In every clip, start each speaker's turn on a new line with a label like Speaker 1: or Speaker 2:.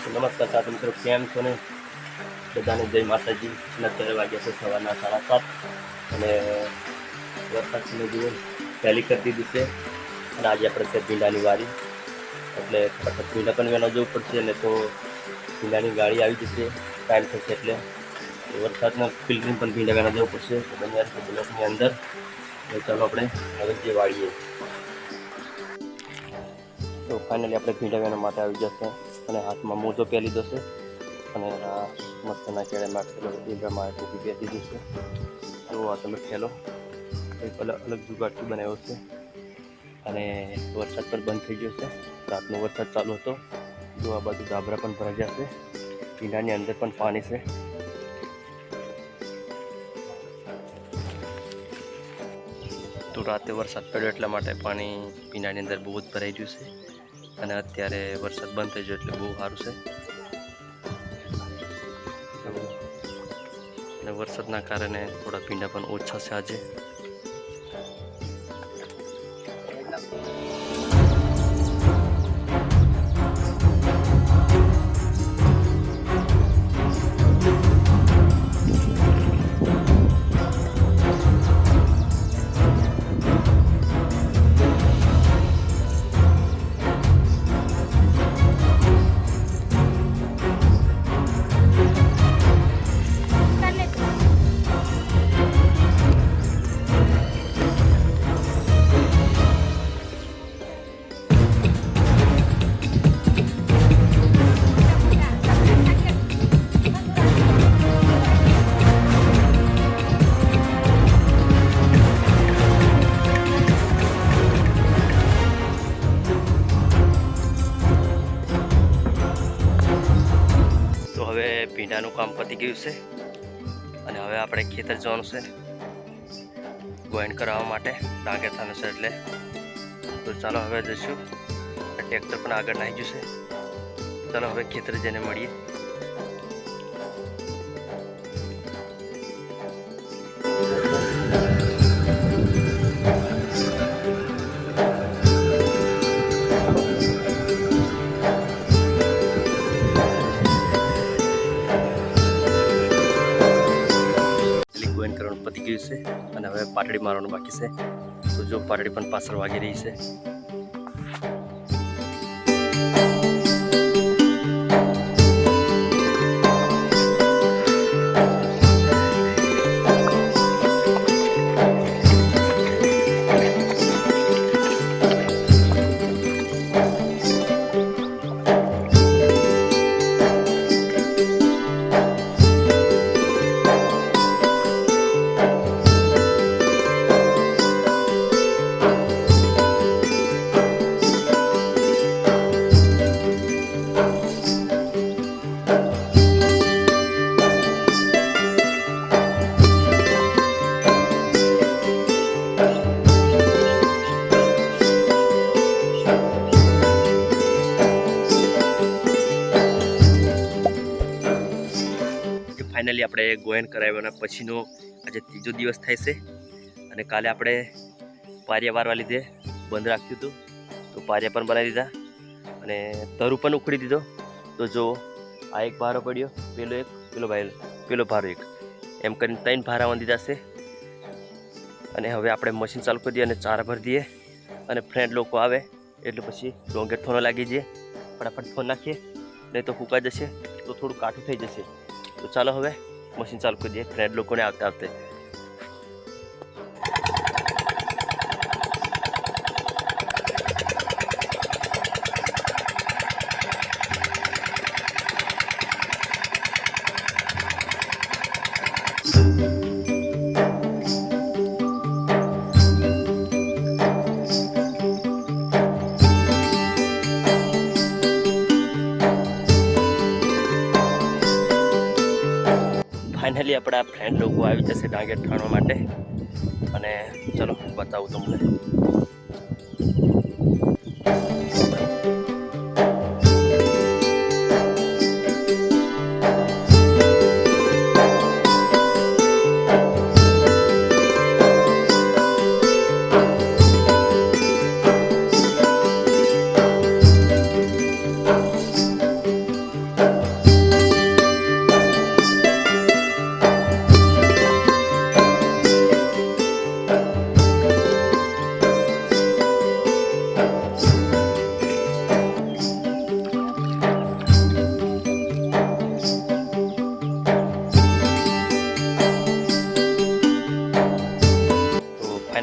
Speaker 1: નમસ્કાર સાથી મિત્રો, કેમ છો ને? બધાને જય માતાજી. અત્યારે વાગ્યા છે સવારના 7:30 અને વરસાદને જુઓ પહેલી કરી દીધી છે. અને આજે આપણે છે ભીંડાની વારી, એટલે ફટાફટ ભીંડા પણ વહેલા જવું પડશે. એટલે તો ભીંડાની ગાડી આવી જશે ટાઈમ થશે એટલે વરસાદના ફિલ્ટરિંગ પણ ભીંડા વહેલા જવું પડશે. તો બન્યા છે બ્લોકની અંદર. ચાલો આપણે હવે જે વાળીએ. તો ફાઇનલી આપણે ભીંડા વેણવા માટે આવી જશે અને હાથમાં મોજો પહેરી લીધો છે અને આ મસ્તના કેળે માટે ભીંડા માટે ટોપી પહેરી દીધી છે. તો આ તમે ઠેલો એક અલગ જુગાડથી બનાવ્યો છે અને વરસાદ પણ બંધ થઈ ગયો છે. રાતનો વરસાદ ચાલુ હતો. જો આ બાજુ ડાબરા પણ ભરાઈ જશે, ભીંડાની અંદર પણ પાણી છે. તો રાતે વરસાદ પડ્યો એટલા માટે પાણી ભીંડાની અંદર બહુ જ ભરાઈ ગયું છે અને અત્યારે વરસાદ બંધ થઈ ગયો એટલે બહુ સારું છે. અને વરસાદના કારણે થોડા ભીંડા પણ ઓછા છે આજે. હવે ભીંડાનું કામ પતી ગયું છે અને હવે આપણે ખેતર જવાનું છે ગોયણ કરાવવા માટે. ડાંગર થવાનું છે એટલે તો ચાલો હવે જઈશું. ટ્રેક્ટર પણ આગળ નાખી ગયું છે. ચાલો હવે ખેતર જઈને મળીએ. પતી ગયું છે અને હવે પાટડી મારવાનું બાકી છે. તો જો પાટડી પણ પાછળ વાગી રહી છે. ફાઇનલી આપણે ગોયણ કરાવ્યાના પછીનો આજે ત્રીજો દિવસ થાય છે અને કાલે આપણે પારિયા વારવા લીધે બંધ રાખ્યું હતું. તો પારિયા પણ બનાવી દીધા અને તરુ પણ ઉખડી દીધો. તો જો આ એક ભારો પડ્યો, પેલો એક, પેલો ભારો એક, એમ કરીને 3 ભારા બાંધી દીધા છે. અને હવે આપણે મશીન ચાલુ કરી દઈએ અને ચારા ભરી દઈએ અને ફ્રેન્ડ લોકો આવે એટલે પછી ડોંગર થોનો લાગી જઈએ. ફટાફટ ફોન નાખીએ, નહીં તો ફૂંકાઈ જશે, તો થોડું કાઠું થઈ જશે. તો ચાલો હવે મશીન ચાલુ કરી દઈએ ફ્રેન્ડ લોકોને આવતા આવતે. ફાઇનલી આપણા ફ્રેન્ડ લોકો આવી જશે ડાંગર ઠાણવા માટે અને ચલો બતાવું તમને.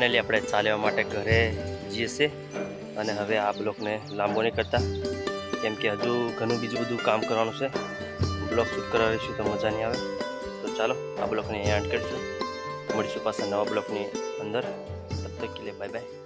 Speaker 1: ફાઇનલી આપણે ચાલવા માટે ઘરે જઈએ છીએ અને હવે આ બ્લોગને લાંબો નહીં કરતા, કેમ કે હજુ ઘણું બીજું બધું કામ કરવાનું છે. બ્લોગ શૂટ કરવા રહીશું તો મજા નહીં આવે. તો ચાલો આ બ્લોગને અહીંયા એન્ડ કરીશું. મળીશું પાછા નવા બ્લોગની અંદર. તબ તક કે લીએ બાય બાય.